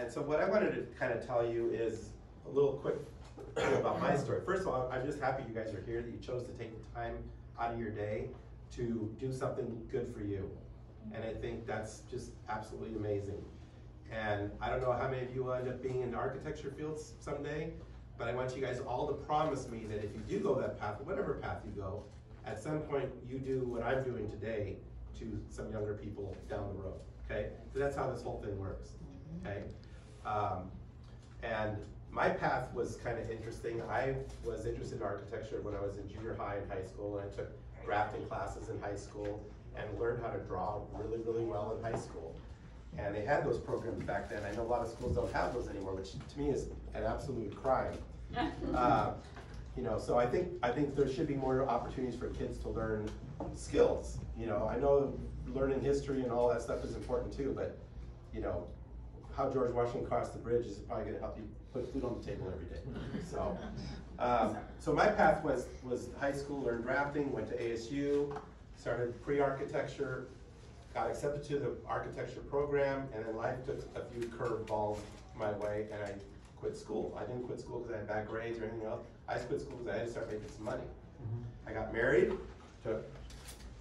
And so what I wanted to kind of tell you is a little quick thing about my story. First of all, I'm just happy you guys are here, that you chose to take the time out of your day to do something good for you. And I think that's just absolutely amazing. And I don't know how many of you will end up being in the architecture fields someday, but I want you guys all to promise me that if you do go that path, whatever path you go, at some point you do what I'm doing today to some younger people down the road, okay? So that's how this whole thing works, okay? And my path was kind of interesting. I was interested in architecture when I was in junior high and high school, and I took drafting classes in high school and learned how to draw really, really well in high school. And they had those programs back then. I know a lot of schools don't have those anymore, which to me is an absolute crime. You know, so I think there should be more opportunities for kids to learn skills. You know, I know learning history and all that stuff is important too, but you know, how George Washington crossed the bridge is probably going to help you put food on the table every day. So, so my path was high school, learned drafting, went to ASU, started pre-architecture, got accepted to the architecture program, and then life took a few curveballs my way, and I quit school. I didn't quit school because I had bad grades or anything else. I quit school because I had to start making some money. I got married to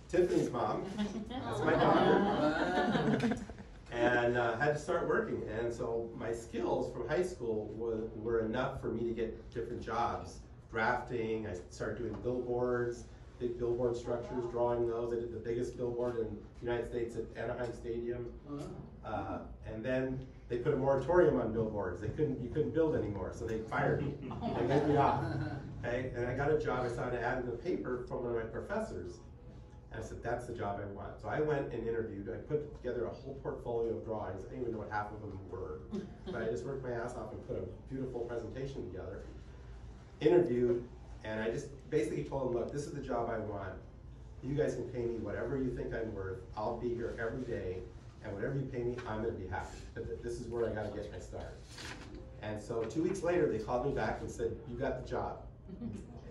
Tiffany's mom, that's my daughter, and had to start working. And so my skills from high school were enough for me to get different jobs. Drafting, I started doing billboards, big billboard structures, drawing those. I did the biggest billboard in the United States at Anaheim Stadium. And then they put a moratorium on billboards. You couldn't build anymore, so they fired me. They let me off. Okay? And I got a job. I saw an ad in the paper from one of my professors. And I said, that's the job I want. So I went and interviewed. I put together a whole portfolio of drawings. I didn't even know what half of them were. But I just worked my ass off and put a beautiful presentation together. Interviewed, and I just basically told them, look, this is the job I want. You guys can pay me whatever you think I'm worth. I'll be here every day, and whatever you pay me, I'm gonna be happy. But this is where I gotta get my start. And so 2 weeks later, they called me back and said, you got the job.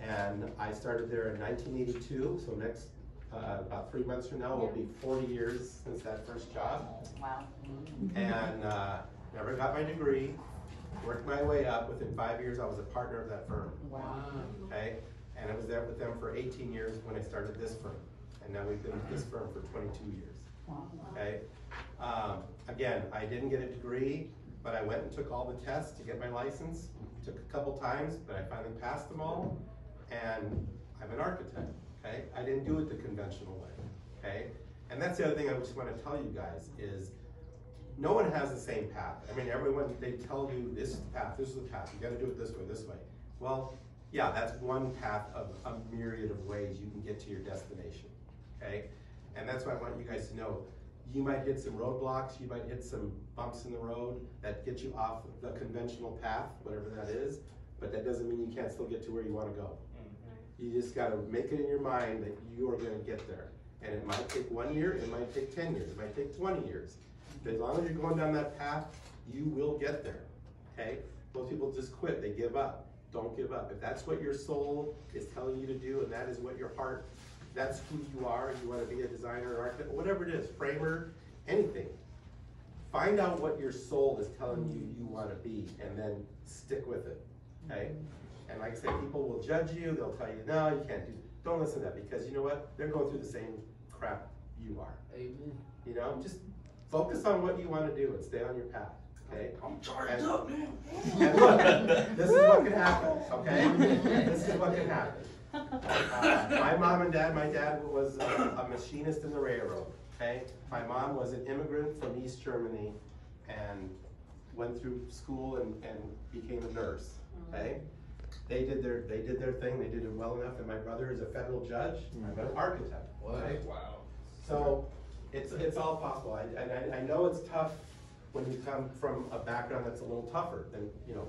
And I started there in 1982, so next, about 3 months from now, will be 40 years since that first job. Wow. And never got my degree. Worked my way up. Within 5 years, I was a partner of that firm. Wow. Okay, and I was there with them for 18 years when I started this firm, and now we've been with this firm for 22 years. Wow. Okay, again, I didn't get a degree, but I went and took all the tests to get my license. Took a couple times, but I finally passed them all, and I'm an architect. Okay, I didn't do it the conventional way. Okay, and that's the other thing I just want to tell you guys is, no one has the same path. I mean, everyone, they tell you this is the path, you gotta do it this way. Well, yeah, that's one path of a myriad of ways you can get to your destination, okay? And that's what I want you guys to know. You might hit some roadblocks, you might hit some bumps in the road that get you off the conventional path, whatever that is, but that doesn't mean you can't still get to where you wanna go. You just gotta make it in your mind that you are gonna get there. And it might take 1 year, it might take 10 years, it might take 20 years. But as long as you're going down that path, you will get there, okay? Most people just quit, they give up. Don't give up. If that's what your soul is telling you to do, and that is what your heart, that's who you are, you wanna be a designer or architect, whatever it is, framer, anything. Find out what your soul is telling you you wanna be, and then stick with it, okay? And like I said, people will judge you, they'll tell you, no, you can't do it. Don't listen to that, because you know what? They're going through the same crap you are. Amen. You know, just focus on what you want to do and stay on your path, okay? I'm charged up, man. And look, this is what can happen, okay? This is what can happen. My mom and dad, my dad was a machinist in the railroad, okay? My mom was an immigrant from East Germany and went through school and became a nurse, okay? They did their thing, they did it well enough, and my brother is a federal judge, I'm an architect, okay? Wow. So, it's all possible. I know it's tough when you come from a background that's a little tougher than, you know,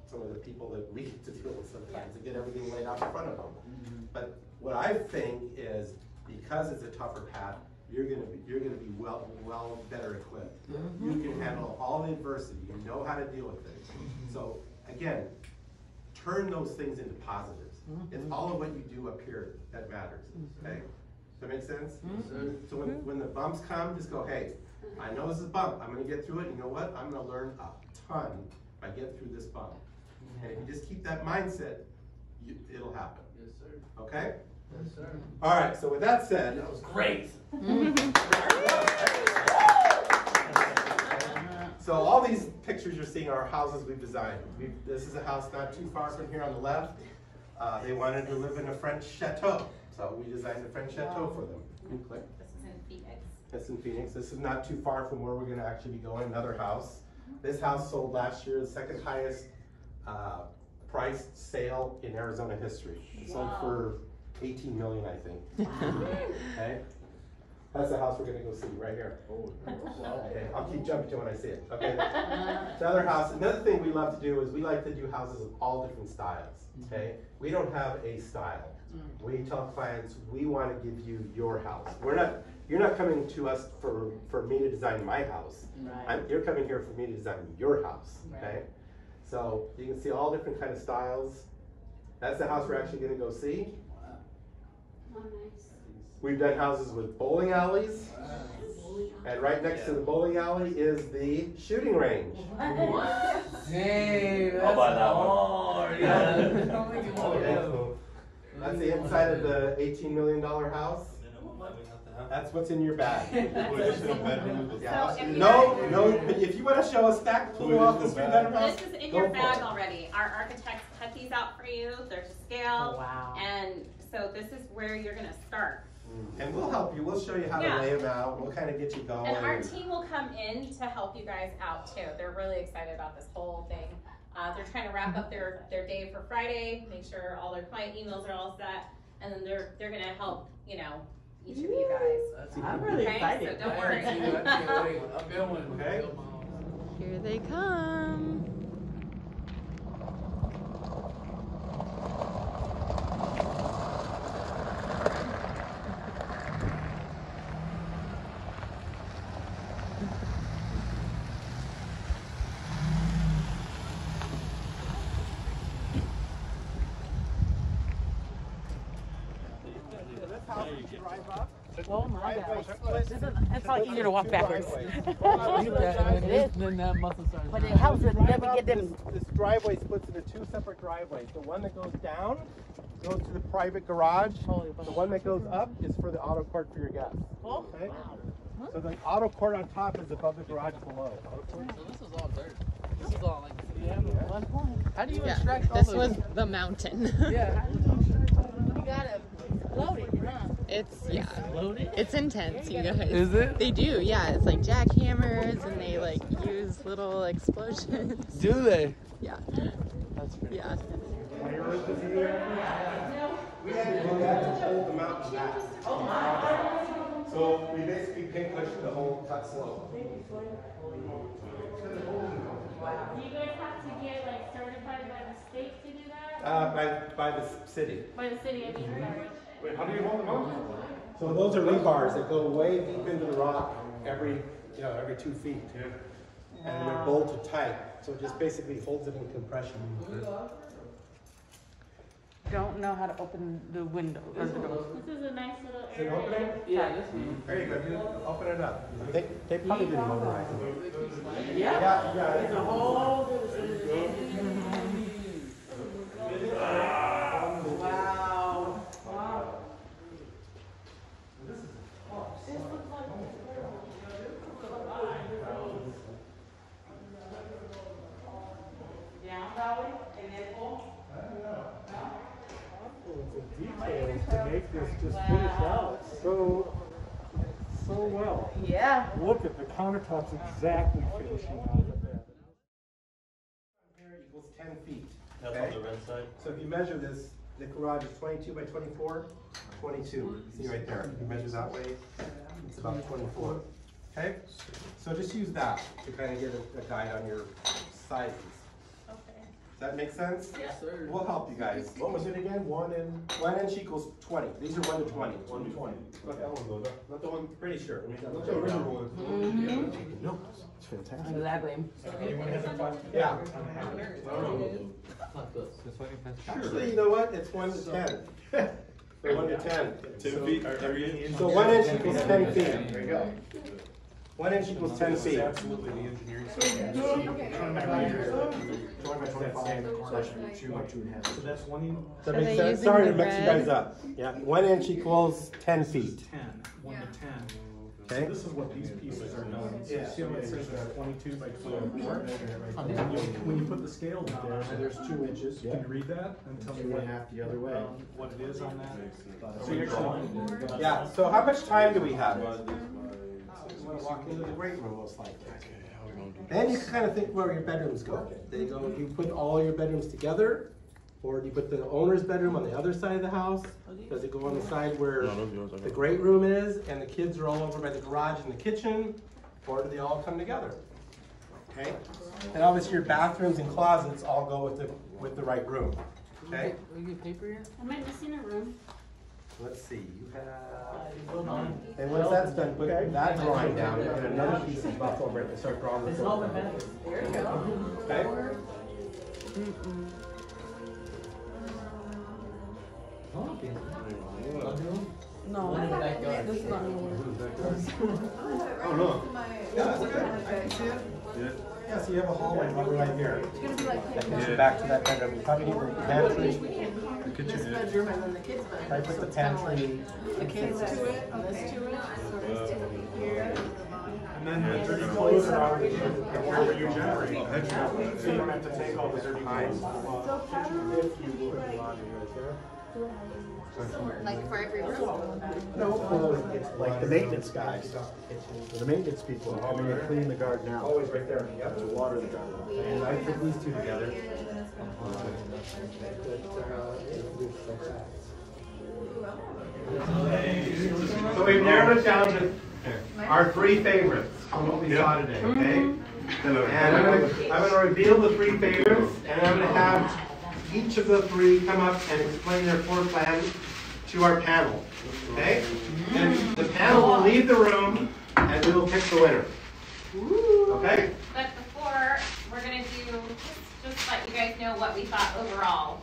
some of the people that we get to deal with sometimes to get everything laid out in front of them. But what I think is, because it's a tougher path, you're gonna be well better equipped. You can handle all the adversity. You know how to deal with it. So again, turn those things into positives. It's all of what you do up here that matters. Okay. that make sense? So when the bumps come, just go, hey, I know this is a bump. I'm going to get through it. You know what? I'm going to learn a ton if I get through this bump. And if you just keep that mindset, it'll happen. Yes, sir. Okay? Yes, sir. All right, so with that said. That was great. So all these pictures you're seeing are houses we've designed. This is a house not too far from here on the left. They wanted to live in a French chateau. So we designed a French chateau for them. This is in Phoenix. That's in Phoenix. This is not too far from where we're going to actually be going, another house. This house sold last year, the second highest priced sale in Arizona history. It sold for $18 million, I think. Okay? That's the house we're going to go see right here. Okay, I'll keep jumping to when I see it. Okay. Another house. Another thing we love to do is we like to do houses of all different styles. Okay. We don't have a style. We tell clients we want to give you your house. You're not coming to us for me to design my house. Right. You're coming here for me to design your house. Okay. Right. So you can see all different kind of styles. That's the house we're actually going to go see. Oh, nice. We've done houses with bowling alleys, and right next to the bowling alley is the shooting range. Hey, I'll buy that one. hard. Yeah. Okay, so that's the inside of the $18 million house. That's what's in your bag. Yeah. So No, but if you want to show us that, pull off this 3-bedroom house. This is in go your for bag it. already. Our architects cut these out for you. They're to scale. Oh, wow. And so this is where you're going to start. And we'll help you. We'll show you how to lay them out. We'll kind of get you going. And our team will come in to help you guys out too. They're really excited about this whole thing. They're trying to wrap up their day for Friday, make sure all their client emails are all set, and then they're going to help, each of you guys. I'm really Okay, excited. so don't worry. I can't wait. I'm going. Okay. Here they come. Oh my gosh. It's probably easier to walk backwards. It is. Then that muscle starts. But it helps with never get them. This driveway splits into two separate driveways. The one that goes down goes to the private garage. The one that goes up is for the auto court for your guests. Oh, Okay? wow. So the auto court on top is above the garage below. So this is all dirt. This is all like. One point. How do you Yeah, extract all this the? was the mountain. Yeah. You gotta load it, huh? It's intense, you guys. Is it? They do, yeah. It's like jackhammers, and they like use little explosions. Do they? Yeah, That's pretty. yeah. We had to do that to hold the mountain back. So we basically pin cushion the whole cut slope. Do you guys have to get like certified by the state to do that? By the city. By the city, I mean, sorry. Wait, how do you hold them up? So those are rebars that go way deep into the rock every 2 feet. And they're bolted tight. So it just basically holds it in compression. Don't know how to open the window or the door. This is a nice little Can you area. open it? Yeah, this one. There you go, dude. Open it up. They probably didn't motorize it. Yeah. Yeah. It's a whole. Wow. Wow. Down valley and then full. Details to make this just finish out so well. Yeah. Look at the countertops exactly finishing out of that. Here equals 10 feet. That's Okay? on the red side. So if you measure this, the garage is 22 by 24, 22. See right there. If you measure that way, it's about 24. Okay? So just use that to kind of get a guide on your sizes. Okay. Does that make sense? Yes, sir. We'll help you guys. What was it again? 1 inch equals 20. These are 1 to 20. 1 to 20. Not that one, though. Not the one, pretty sure. Look at the original one. No, it's fantastic. Exactly. Yeah. Not this. Actually, you know what? It's 1 to 10. So 1 to 10. 2 feet, 3 inches. So 1 inch equals 10 feet. There you go. 1 inch equals 10 feet. Absolutely the engineering side. 2.5. So that's 1 inch. So Are makes they sense? using Sorry the to mix you red? guys up. Yeah, 1 inch equals 10 feet. 10. 1 to 10. Okay. So this is what these pieces are done. So see how it says 22 by 24? When you put the scale down there, so there's 2 inches. Can you read that and tell me the other way. what it is on that? So you actually. Yeah, so how much time do we have? You want to walk into the great room most likely. Then you can kind of think where your bedrooms go. They go, you put all your bedrooms together, or do you put the owner's bedroom on the other side of the house? Does it go on the side where the great room is and the kids are all over by the garage and the kitchen? Or do they all come together? Okay? And obviously your bathrooms and closets all go with the right room. Okay? We get paper yet? Am I missing a room? Let's see, you have, and once that's done, put that drawing down, and then another piece of buff over it, and start drawing this over. Okay? No, this is not gonna work. Oh, no. Yeah, that's good. I can see it. Yeah, so you have a hallway right here. That gets you back to that bedroom. You probably need the pantry. The kitchen is. I put the pantry. And then the dirty clothes are out where you generate. So you don't have to take all the dirty clothes. If you put the laundry right there. Like for every room? No, for like the maintenance guys, the maintenance people, I mean, they clean the garden out. Always right there. Yep. To water the garden. And I put these two together. So we've narrowed it down to our 3 favorites on what we saw today, okay? And I'm gonna reveal the 3 favorites, and I'm gonna have each of the 3 come up and explain their floor plan to our panel, okay? And the panel will leave the room, and we will pick the winner. Okay? But before, we're gonna do, just let you guys know what we thought overall.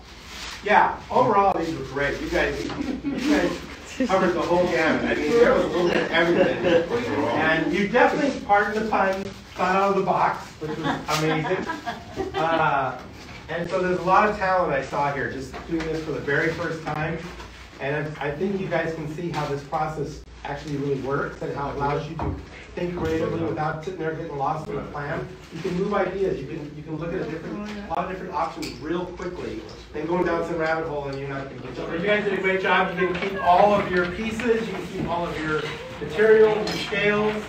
Yeah, overall, these were great. You guys covered the whole gamut. I mean, there was a little bit of everything. And you definitely, pardon the pun, thought out of the box, which was amazing. And so there's a lot of talent I saw here, just doing this for the very first time. And I think you guys can see how this process actually really works and how it allows you to think creatively without sitting there getting lost in a plan. You can move ideas. You can look at a lot of different options real quickly and going down some rabbit hole and you're not going to get you. You guys did a great job. You can keep all of your pieces. You can keep all of your materials, your scales.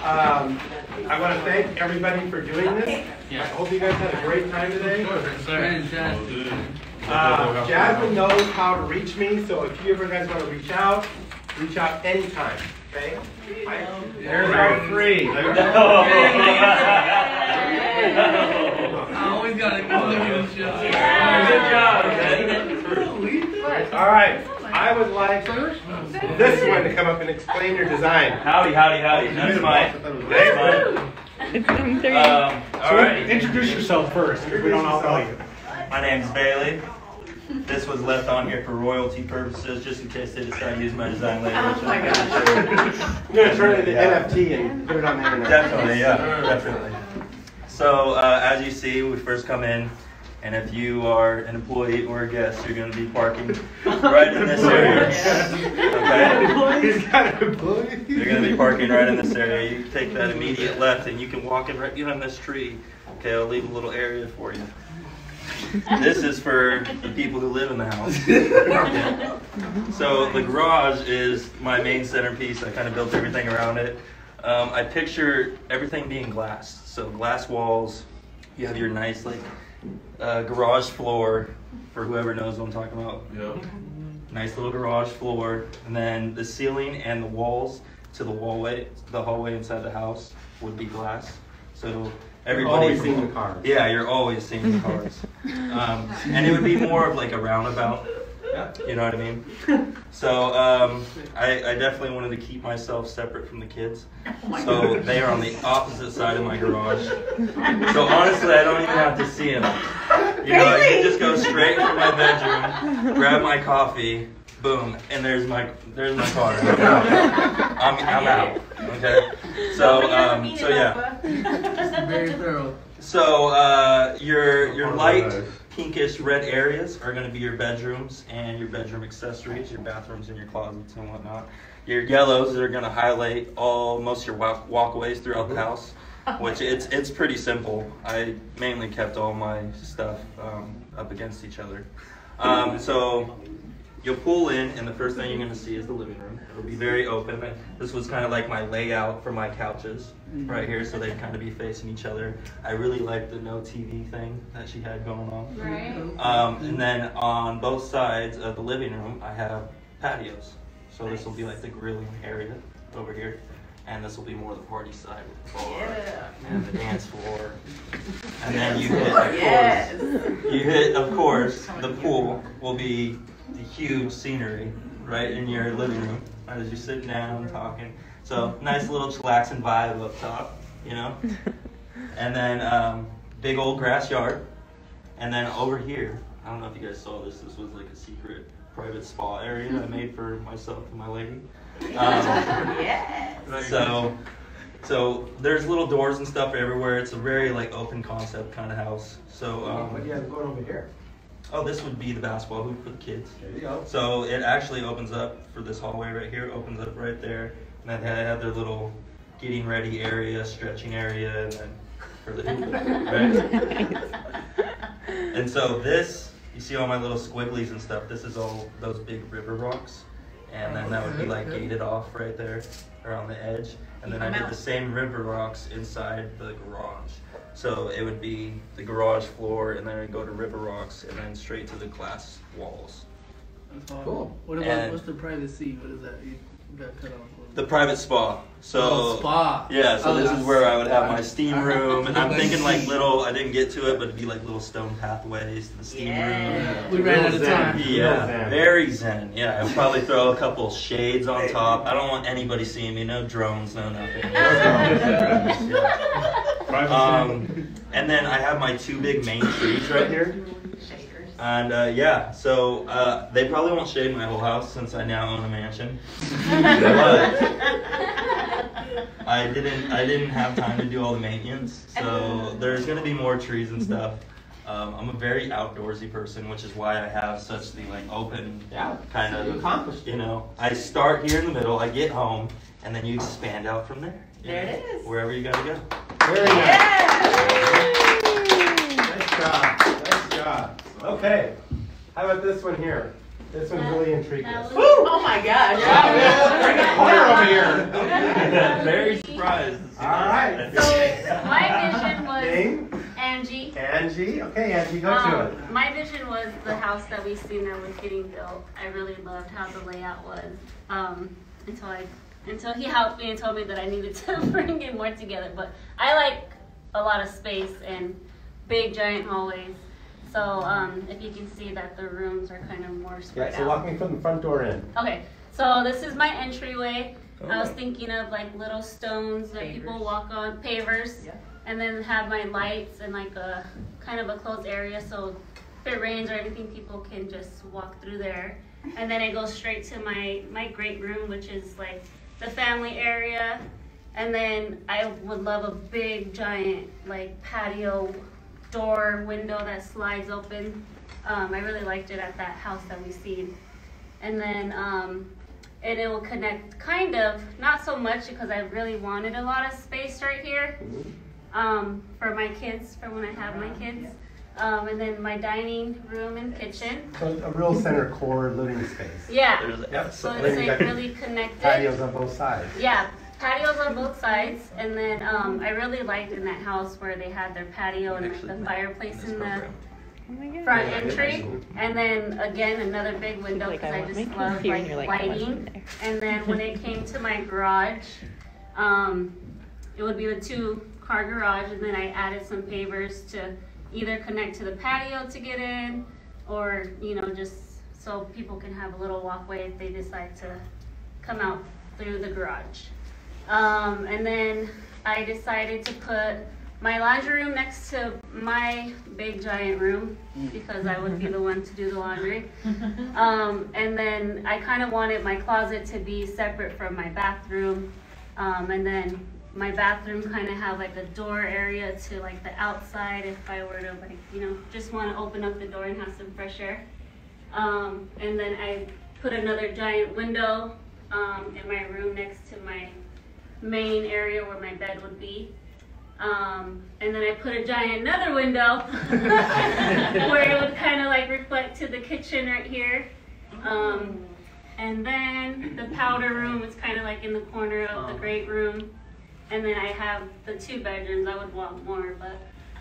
I want to thank everybody for doing this. I hope you guys had a great time today. Fantastic. Jasmine knows how to reach me, so if you ever guys want to reach out anytime. Okay? There's our 3. I always gotta go to the show. Good job. All right. I would like this one to come up and explain your design. Howdy. That's mine. It's them 3. All right. Introduce yourself first, if we don't all know you. My name's Bailey. This was left on here for royalty purposes, just in case they decide to use my design later. Oh my gosh. I'm going to turn it into NFT and put it on the internet. Definitely, yeah, definitely. So, as you see, we first come in, and if you are an employee or a guest, you're going to be parking right in this area. Okay? He's got an employee. You're going to be parking right in this area. You take that immediate left, and you can walk in right behind this tree. Okay, I'll leave a little area for you. This is for the people who live in the house. Yeah. So the garage is my main centerpiece. I kind of built everything around it. I picture everything being glass. So glass walls. You have your nice garage floor, for whoever knows what I'm talking about. Yep. Nice little garage floor, and then the ceiling and the walls to the hallway inside the house would be glass. So everybody, always seeing the cars. Yeah, you're always seeing the cars. And it would be more of like a roundabout. You know what I mean? So I definitely wanted to keep myself separate from the kids. So they are on the opposite side of my garage. So honestly, I don't even have to see them. You know, I can just go straight into my bedroom, grab my coffee, boom, and there's my car. I'm out. Okay. So yeah. Very thorough. So your light pinkish red areas are going to be your bedrooms and your bedroom accessories, your bathrooms and your closets and whatnot. Your yellows are going to highlight most of your walkways throughout the house, which it's pretty simple. I mainly kept all my stuff up against each other. So you'll pull in, and the first thing you're going to see is the living room. It'll be very open. This was kind of like my layout for my couches right here, so they'd kind of be facing each other. I really liked the no TV thing that she had going on. Right. And then on both sides of the living room, I have patios. So this will be like the grilling area over here. And this will be more the party side with the bar and the dance floor. And then of course, the pool will be the huge scenery right in your living room as you're sitting down talking. So nice little chillaxing vibe up top, you know. And then big old grass yard. And then over here, I don't know if you guys saw this. This was like a secret private spa area I made for myself and my lady. So there's little doors and stuff everywhere. It's a very like open concept kind of house. So what do you have going over here? Oh, this would be the basketball hoop for the kids. There you go. So it actually opens up for this hallway right here. It opens up right there, and then they have their little getting ready area, stretching area, and then for the hoop, right? And so this, you see all my little squigglies and stuff. This is all those big river rocks. And then that would be like gated off right there, or on the edge. And then I did the same river rocks inside the garage. So it would be the garage floor, and then I'd go to river rocks, and then straight to the glass walls. That's cool. What about, what's the privacy? What is that? You got cut off. The private spa. So spa. Yeah, so this is where I would have my steam room, and I'm thinking like little, I didn't get to it, but it'd be like little stone pathways to the steam room. We ran out of time. Yeah, very zen. Yeah, I'd probably throw a couple shades on top. I don't want anybody seeing me, no drones, no nothing. And then I have my two big main trees right here. And so they probably won't shade my whole house since I now own a mansion. But I didn't have time to do all the maintenance, so there's gonna be more trees and stuff. I'm a very outdoorsy person, which is why I have such the like open kind of, you know. I start here in the middle, I get home, and then you expand out from there. There it is. Wherever you gotta go. Very nice. Nice job. Nice job. Okay. How about this one here? This one really intrigued us. Oh my gosh. Bring a corner over here. Very surprised. All right. So my vision was Name? Angie. Angie. Okay, Angie, go to it. My vision was the house that we seen that was getting built. I really loved how the layout was until he helped me and told me that I needed to bring it more together. But I like a lot of space and big giant hallways. So if you can see that the rooms are kind of more spread out. So walk me from the front door in. Okay, so this is my entryway. I was thinking of like little stones that people walk on, pavers, and then have my lights and like a kind of a closed area, so if it rains or anything, people can just walk through there. And then it goes straight to my great room, which is like the family area. And then I would love a big giant like patio door window that slides open. I really liked it at that house that we seen. And then and it will connect kind of, not so much because I really wanted a lot of space right here for my kids, for when I have my kids. And then my dining room and kitchen. So a real center core living space. Yeah. Yep. So it's like really connected. Patios on both sides. Yeah. Patios on both sides, and then I really liked in that house where they had their patio and like the fireplace in the front entry, and then again another big window because I just love like lighting. And then when it came to my garage, it would be a 2-car garage, and then I added some pavers to either connect to the patio to get in, or just so people can have a little walkway if they decide to come out through the garage. And then I decided to put my laundry room next to my big giant room because I would be the one to do the laundry. And then I kind of wanted my closet to be separate from my bathroom. And then my bathroom kind of have like a door area to like the outside if I were to like, you know, just want to open up the door and have some fresh air. And then I put another giant window in my room next to my main area where my bed would be. And then I put a giant another window where it would kind of like reflect to the kitchen right here. And then the powder room is kind of like in the corner of the great room. And then I have the 2 bedrooms. I would want more, but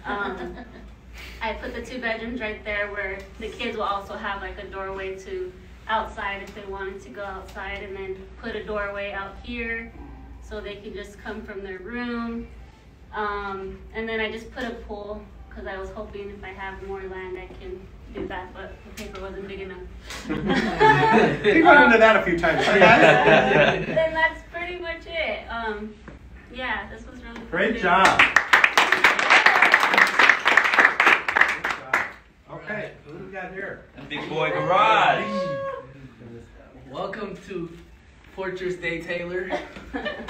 I put the 2 bedrooms right there where the kids will also have like a doorway to outside if they wanted to go outside, and then put a doorway out here so they can just come from their room. And then I just put a pool because I was hoping if I have more land I can do that, but the paper wasn't big enough. We run into that a few times. Then that's pretty much it. Yeah, this was really Great cool. job. Okay, who do we got here? Big boy garage. Welcome to Fortress Day Taylor.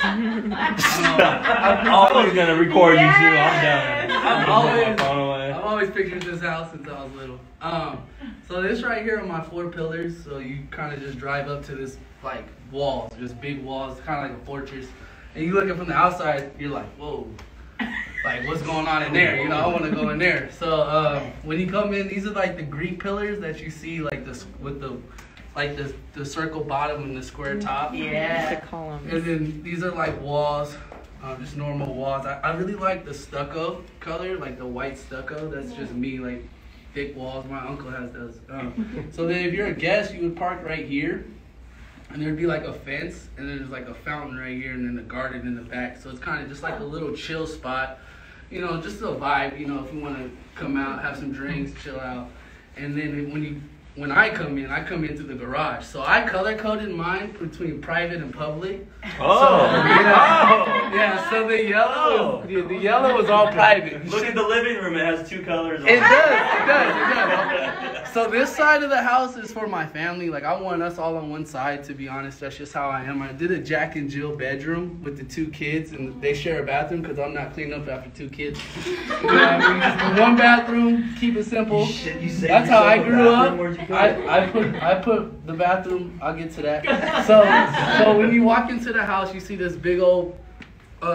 I'm always gonna record you too. I'm done. I've always pictured this house since I was little. So this right here are my 4 pillars. So you kind of just drive up to this like walls, just big walls, kind of like a fortress. And you looking from the outside, you're like, whoa, like what's going on in there? You know, I want to go in there. So when you come in, these are like the Greek pillars that you see, like this with the like the circle bottom and the square top. Yeah. The columns. And then these are like walls, just normal walls. I really like the stucco color, like the white stucco. That's just me, like thick walls. My uncle has those. So then if you're a guest, you would park right here. And there'd be like a fence, and then there's like a fountain right here, and then the garden in the back. So it's kind of just like a little chill spot, you know, just a vibe, you know, if you want to come out, have some drinks, chill out. And then when I come in through the garage. So I color coded mine between private and public. Oh, yeah. So the yellow was all private. Look at the living room. It has 2 colors. It does. So this side of the house is for my family. Like I want us all on one side. To be honest, that's just how I am. I did a Jack and Jill bedroom with the 2 kids, and they share a bathroom because I'm not cleaning up after 2 kids. You know what I mean? Just 1 bathroom. Keep it simple. That's how I grew up. I put the bathroom. I'll get to that. So when you walk into the house, you see this big old you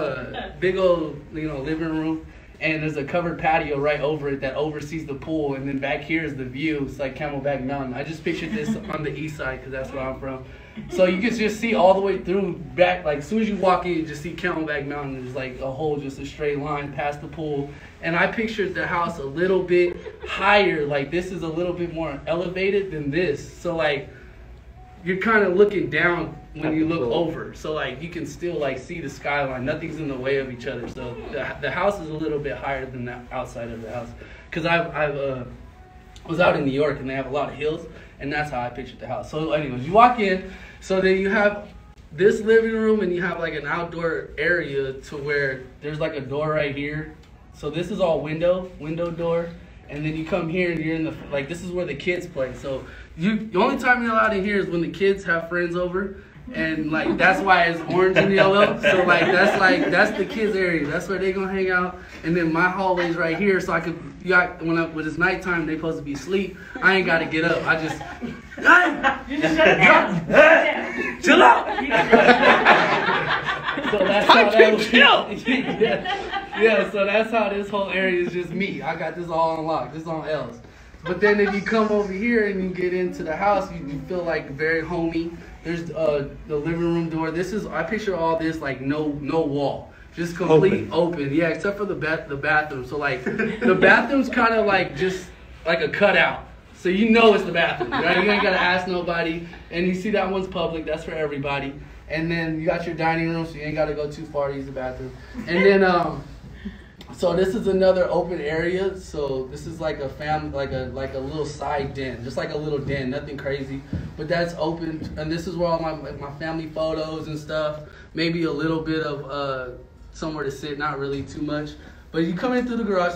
know, living room, and there's a covered patio right over it that oversees the pool, and then back here is the view. It's like Camelback Mountain. I just pictured this on the east side because that's where I'm from. So you can just see all the way through back. Like as soon as you walk in, you just see Camelback Mountain. There's like a whole, just a straight line past the pool. And I pictured the house a little bit higher. Like this is a little bit more elevated than this. So like you're kind of looking down when you look over. So like you can still like see the skyline. Nothing's in the way of each other. So the house is a little bit higher than the outside of the house. Because I was out in New York and they have a lot of hills. And that's how I pictured the house. So anyways, you walk in. So then you have this living room and you have like an outdoor area to where there's like a door right here. So this is all window door. And then you come here and you're in the, like this is where the kids play. So the only time you're allowed in here is when the kids have friends over. And like that's why it's orange and yellow. So that's the kids area. That's where they gonna hang out. And then my hallway's right here, so I could when it's nighttime, they supposed to be asleep. I ain't gotta get up. I just chill out. So that's how that chill. Yeah, so that's how this whole area is just me. I got this all unlocked. This is on L's. But then if you come over here and you get into the house, you feel like very homey. There's the living room door. I picture all this like no wall, just complete open. Yeah, except for the bathroom. So like the bathroom's kind of like just like a cutout. So you know it's the bathroom, right? You ain't gotta ask nobody. And you see that one's public. That's for everybody. And then you got your dining room, so you ain't gotta go too far to use the bathroom. And then so this is another open area. So this is like a like a little side den, just like a little den, nothing crazy, but that's open. And this is where all my family photos and stuff. Maybe a little bit of somewhere to sit, not really too much. But you come in through the garage.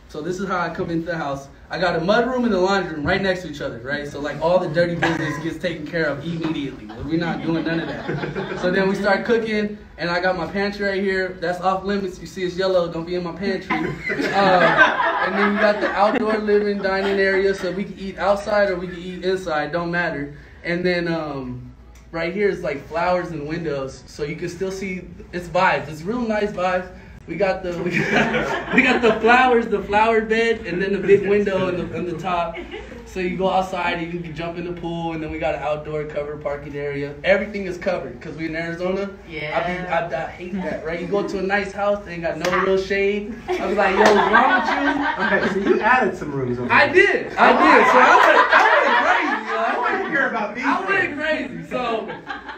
So this is how I come into the house. I got a mud room and a laundry room right next to each other, right? So like all the dirty business gets taken care of immediately. We're not doing none of that. So then we start cooking, and I got my pantry right here. That's off limits. You see it's yellow. Don't be in my pantry. And then we got the outdoor living dining area, so we can eat outside or we can eat inside. Don't matter. And then right here is like flowers and windows, so you can still see it's vibes. It's real nice vibes. We got the flowers, the flower bed, and then the big window in the top. So you go outside and you can jump in the pool, and then we got an outdoor covered parking area. Everything is covered because we in Arizona. Yeah. I hate that, right? You go to a nice house, they ain't got no real shade. I was like, yo, what's wrong with you? Okay, so you added some rooms over I did. So I went crazy. I want to hear about these. I went crazy.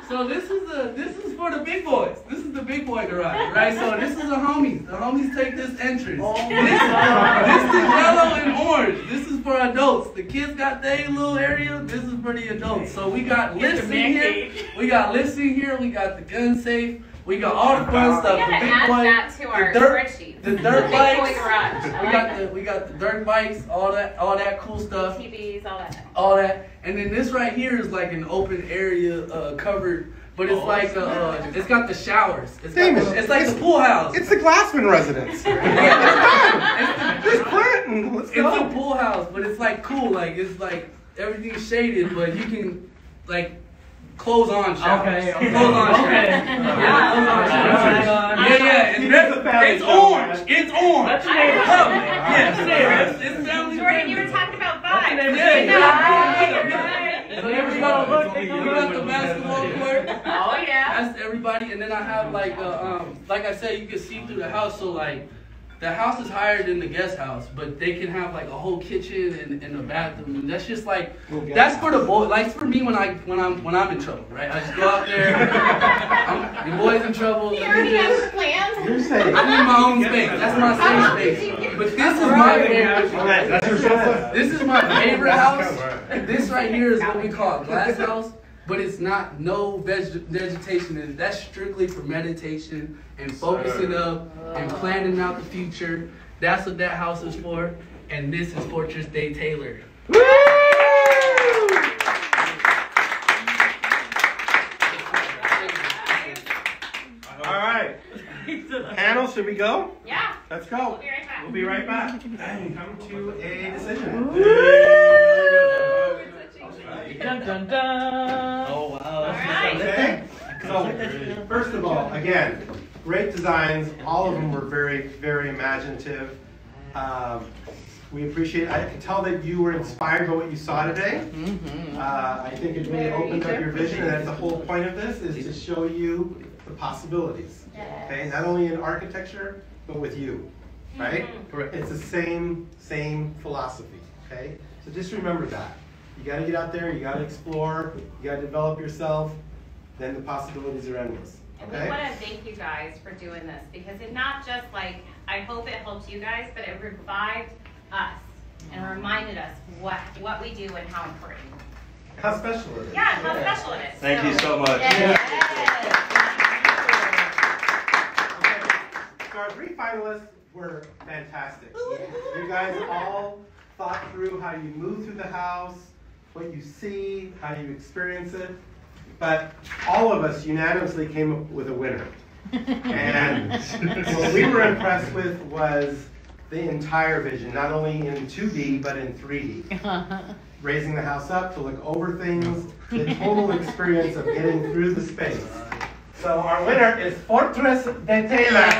So this is for the big boys. This is the big boy garage, right? So this is the homies. The homies take this entrance. This is yellow and orange. This is for adults. The kids got their little area. This is for the adults. So we got lifts in here. We got the gun safe. We got all the fun stuff. We gotta add that to our spreadsheet. The dirt Big boy bikes. garage. We got the dirt bikes. All that cool stuff. TVs, All that. And then this right here is like an open area covered. But it's like it's got the showers. It's like the pool house. It's the Glassman residence. Just Clinton. Let's go. It's a pool house, but it's like cool. Like it's like everything's shaded, but you can like close on showers. Okay. Close on showers. Yeah. It's orange. It's orange. That's your neighborhood. Yes. It's family. Jordan, you were talking about vibes. So we got the basketball court. Oh yeah. That's everybody, and then I have like I said, you can see through the house. So like, the house is higher than the guest house, but they can have like a whole kitchen and a bathroom. And that's just like that's for the boy. Like for me when I'm in trouble, right? I just go out there. Your boy's in trouble. He already has a plan. You're safe. I need my own space. That's my safe space. But this is my favorite. This is my favorite house. This right here is what we call a glass house, but it's not no vegetation in it. That's strictly for meditation and focusing up and planning out the future. That's what that house is for. And this is Fortress Day Taylor. Woo! All right. Panel, should we go? Yeah. Let's go. We'll be right back. We'll be right back. And come to a decision. Dun, dun, dun. Oh, wow. Okay. So, first of all, again, great designs. All of them were very, very imaginative. We appreciate it. I can tell that you were inspired by what you saw today. I think it really opened up your vision, and that's the whole point of this, is to show you the possibilities. Okay, not only in architecture, but with you, right? Correct. It's the same philosophy, okay? So just remember that. You got to get out there, you got to explore, you got to develop yourself, then the possibilities are endless. And we want to thank you guys for doing this, because it not just like, I hope it helped you guys, but it revived us and reminded us what we do and how important. How special it is. Yeah, how special it is. Thank you so much. So our 3 finalists were fantastic. You guys all thought through how you move through the house, what you see, how you experience it. But all of us unanimously came up with a winner. And what we were impressed with was the entire vision, not only in 2D, but in 3D. Raising the house up to look over things, the total experience of getting through the space. So our winner is Fortress de Taylor.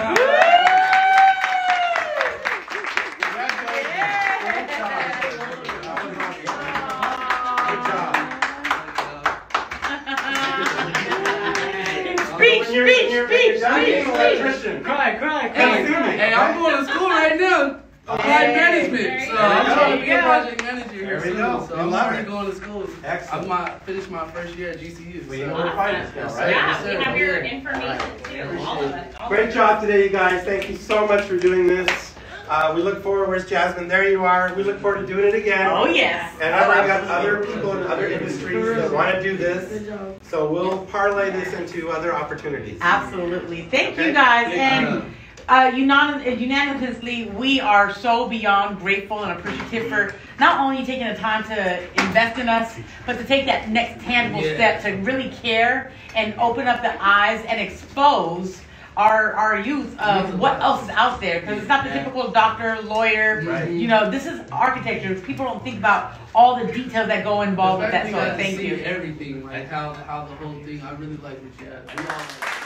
Cry. Hey, I'm going to school right now. Applied management. So I'm trying to be a project manager here soon. So I'm already going to school. Excellent. I finished my first year at GCU. We know where to find us now, right? Yeah, we have your information too. All of it. Great job today, you guys. Thank you so much for doing this. We look forward, where's Jasmine? There you are. We look forward to doing it again. Oh, yes. And I've already got other people in other industries that want to do this. So we'll parlay this into other opportunities. Absolutely. Thank you guys. And Unanimously, we are so beyond grateful and appreciative for not only taking the time to invest in us, but to take that next tangible step to really care and open up the eyes and expose our youth of what else is out there. Because it's not the typical doctor, lawyer. Right. You know, this is architecture. People don't think about all the details that go involved with that. So thank you. Everything, like how the whole thing. I really like what you had.